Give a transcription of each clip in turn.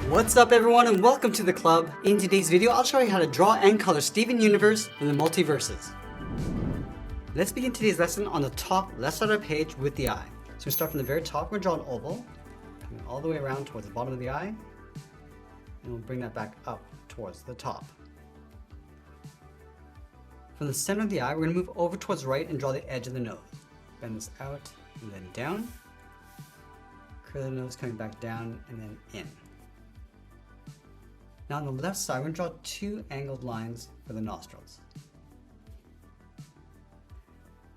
What's up everyone and welcome to the club. In today's video, I'll show you how to draw and color Steven Universe in the Multiversus. Let's begin today's lesson on the top left side of the page with the eye. So we start from the very top, we're going to draw an oval, coming all the way around towards the bottom of the eye, and we'll bring that back up towards the top. From the center of the eye, we're going to move over towards the right and draw the edge of the nose. Bend this out and then down. Curl the nose coming back down and then in. Now on the left side, we're going to draw two angled lines for the nostrils.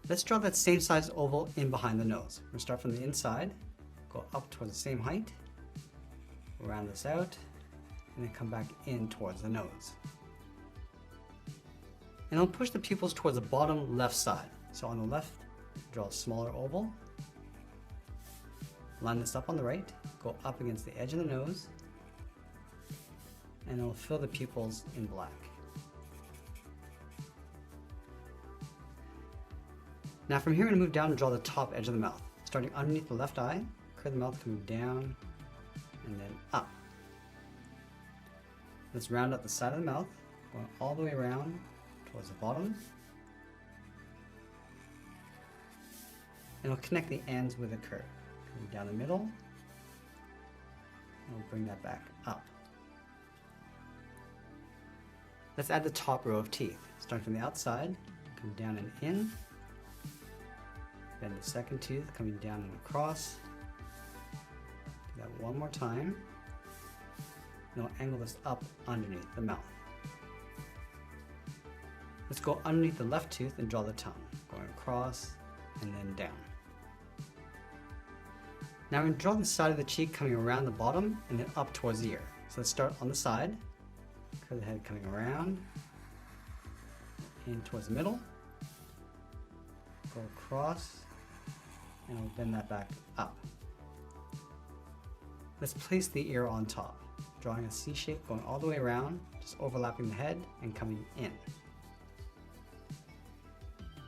Let's draw that same size oval in behind the nose. We're going to start from the inside, go up towards the same height, round this out, and then come back in towards the nose. And I'll push the pupils towards the bottom left side. So on the left, draw a smaller oval. Line this up on the right, go up against the edge of the nose, and it'll fill the pupils in black. Now from here, we're going to move down and draw the top edge of the mouth. Starting underneath the left eye, curve the mouth coming down and then up. Let's round out the side of the mouth, going all the way around towards the bottom. And we'll connect the ends with a curve. Coming down the middle, and we'll bring that back up. Let's add the top row of teeth. Starting from the outside, come down and in. Bend the second tooth, coming down and across. Do that one more time. And we'll angle this up underneath the mouth. Let's go underneath the left tooth and draw the tongue, going across and then down. Now we're going to draw the side of the cheek coming around the bottom and then up towards the ear. So let's start on the side. Curve the head coming around, in towards the middle, go across, and we'll bend that back up. Let's place the ear on top, drawing a C shape going all the way around, just overlapping the head and coming in.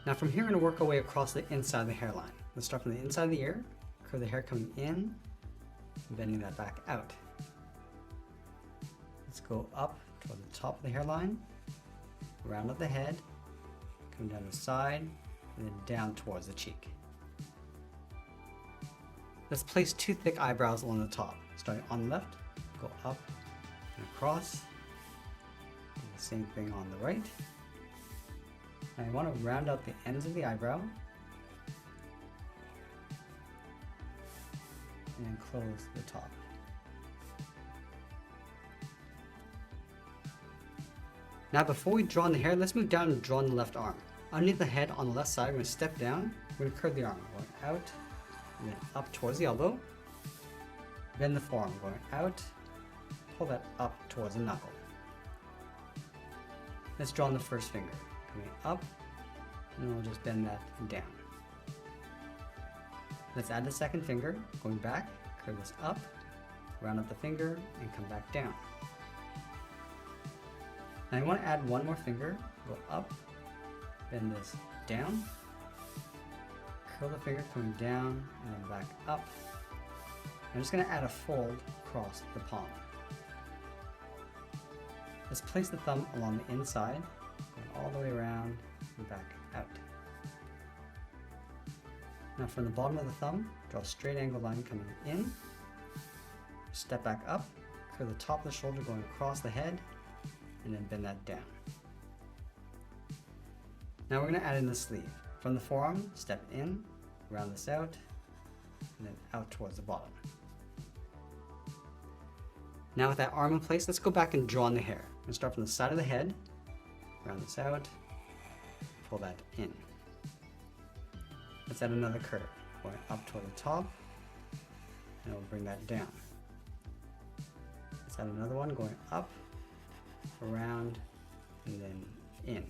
Now from here, we're going to work our way across the inside of the hairline. Let's start from the inside of the ear, curve the hair coming in, and bending that back out. Let's go up toward the top of the hairline, round up the head, come down the side, and then down towards the cheek. Let's place two thick eyebrows along the top. Starting on the left, go up and across. Do the same thing on the right. And I want to round out the ends of the eyebrow, and then close the top. Now before we draw in the hair, let's move down and draw in the left arm. Underneath the head on the left side, we're going to step down, we're going to curve the arm, going out, and then up towards the elbow. Bend the forearm, going out, pull that up towards the knuckle. Let's draw in the first finger, coming up, and then we'll just bend that down. Let's add the second finger, going back, curve this up, round up the finger, and come back down. Now I want to add one more finger, go up, bend this down, curl the finger coming down and then back up. I'm just going to add a fold across the palm. Let's place the thumb along the inside, going all the way around and back out. Now from the bottom of the thumb, draw a straight angle line coming in, step back up, curve the top of the shoulder going across the head, and then bend that down. Now we're going to add in the sleeve. From the forearm, step in, round this out, and then out towards the bottom. Now with that arm in place, let's go back and draw in the hair. We're going to start from the side of the head, round this out, pull that in. Let's add another curve, going up toward the top, and we'll bring that down. Let's add another one going up, around, and then in.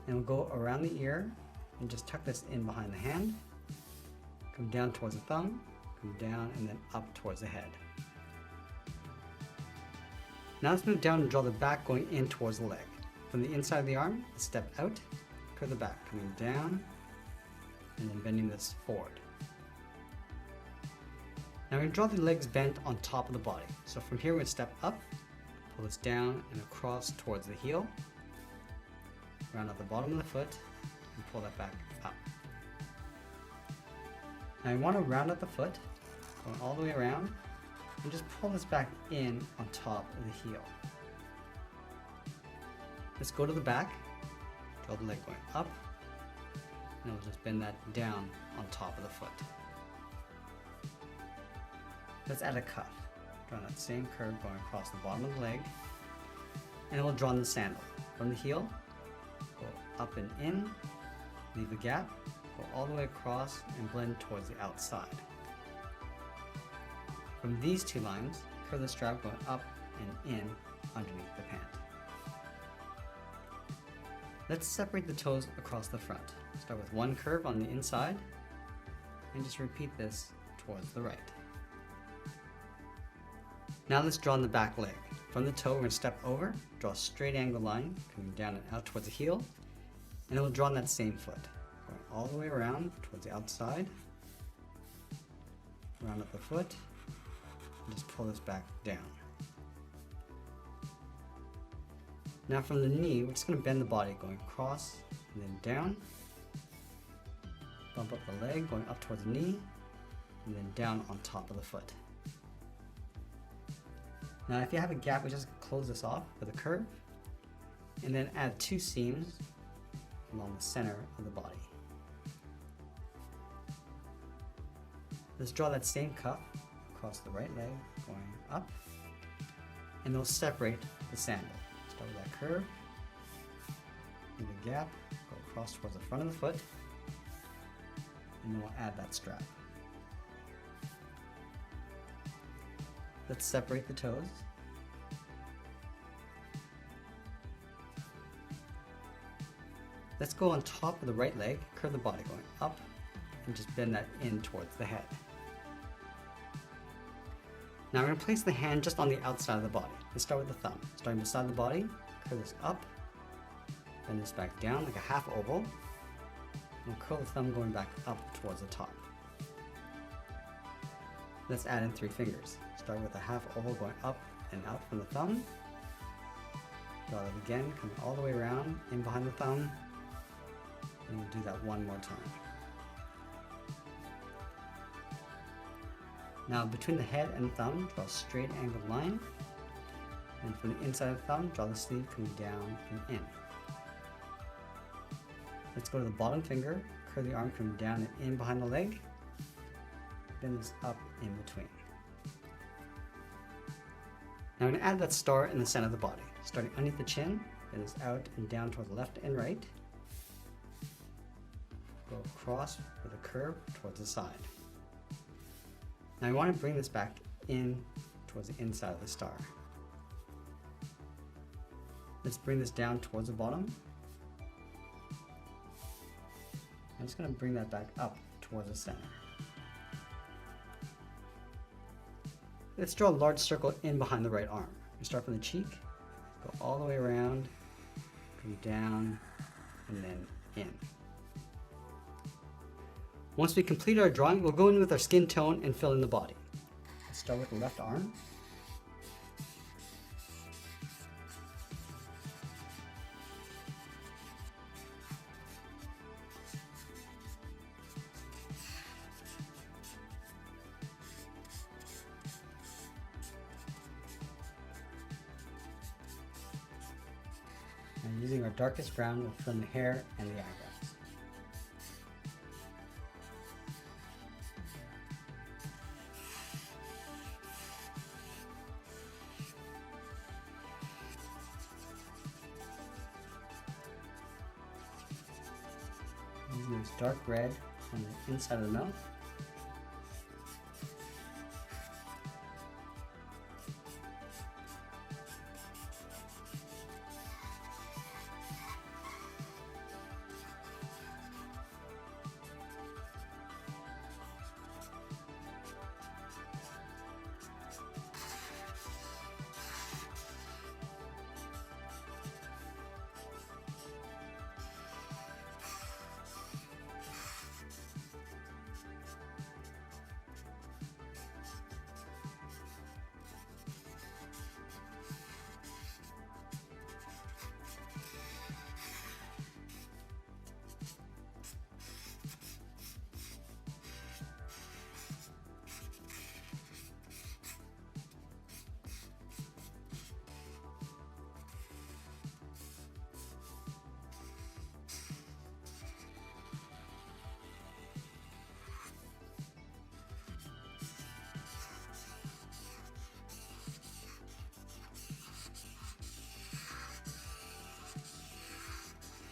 And we'll go around the ear and just tuck this in behind the hand. Come down towards the thumb, come down and then up towards the head. Now let's move down and draw the back going in towards the leg. From the inside of the arm, step out, curve the back, coming down, and then bending this forward. Now we're going to draw the legs bent on top of the body. So from here we're going to step up, pull this down and across towards the heel, round out the bottom of the foot, and pull that back up. Now we want to round out the foot, going all the way around, and just pull this back in on top of the heel. Let's go to the back, draw the leg going up, and we'll just bend that down on top of the foot. Let's add a cuff. Draw that same curve going across the bottom of the leg, and then we'll draw in the sandal. From the heel, go up and in, leave a gap, go all the way across and blend towards the outside. From these two lines, curve the strap going up and in underneath the pant. Let's separate the toes across the front. Start with one curve on the inside, and just repeat this towards the right. Now let's draw in the back leg. From the toe, we're going to step over, draw a straight angle line, coming down and out towards the heel, and then we'll draw on that same foot, going all the way around towards the outside, round up the foot, and just pull this back down. Now from the knee, we're just going to bend the body, going across and then down, bump up the leg, going up towards the knee, and then down on top of the foot. Now if you have a gap, we just close this off with a curve, and then add two seams along the center of the body. Let's draw that same cuff across the right leg, going up, and they'll separate the sandal. Start with that curve, leave a gap, go across towards the front of the foot, and then we'll add that strap. Let's separate the toes. Let's go on top of the right leg, curve the body going up, and just bend that in towards the head. Now we're going to place the hand just on the outside of the body. Let's start with the thumb. Starting beside the body, curve this up, bend this back down like a half oval, and curl the thumb going back up towards the top. Let's add in 3 fingers. Start with a half oval going up and out from the thumb. Draw it again, coming all the way around, in behind the thumb, and we'll do that one more time. Now between the head and the thumb, draw a straight angled line, and from the inside of the thumb, draw the sleeve coming down and in. Let's go to the bottom finger, curve the arm coming down and in behind the leg, bend this up in between. Now I'm going to add that star in the center of the body. Starting underneath the chin, bend this out and down toward the left and right. Go across with a curve towards the side. Now I want to bring this back in towards the inside of the star. Let's bring this down towards the bottom. I'm just going to bring that back up towards the center. Let's draw a large circle in behind the right arm. We start from the cheek, go all the way around, come down, and then in. Once we complete our drawing, we'll go in with our skin tone and fill in the body. Let's start with the left arm. And using our darkest brown, we'll fill in the hair and the eyebrows. Using this dark red on the inside of the mouth.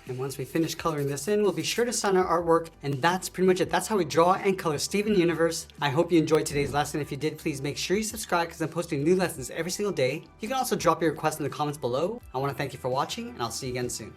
And once we finish coloring this in, we'll be sure to sign our artwork, and that's pretty much it. That's how we draw and color Steven Universe. I hope you enjoyed today's lesson. If you did, please make sure you subscribe because I'm posting new lessons every single day. You can also drop your requests in the comments below. I want to thank you for watching, and I'll see you again soon.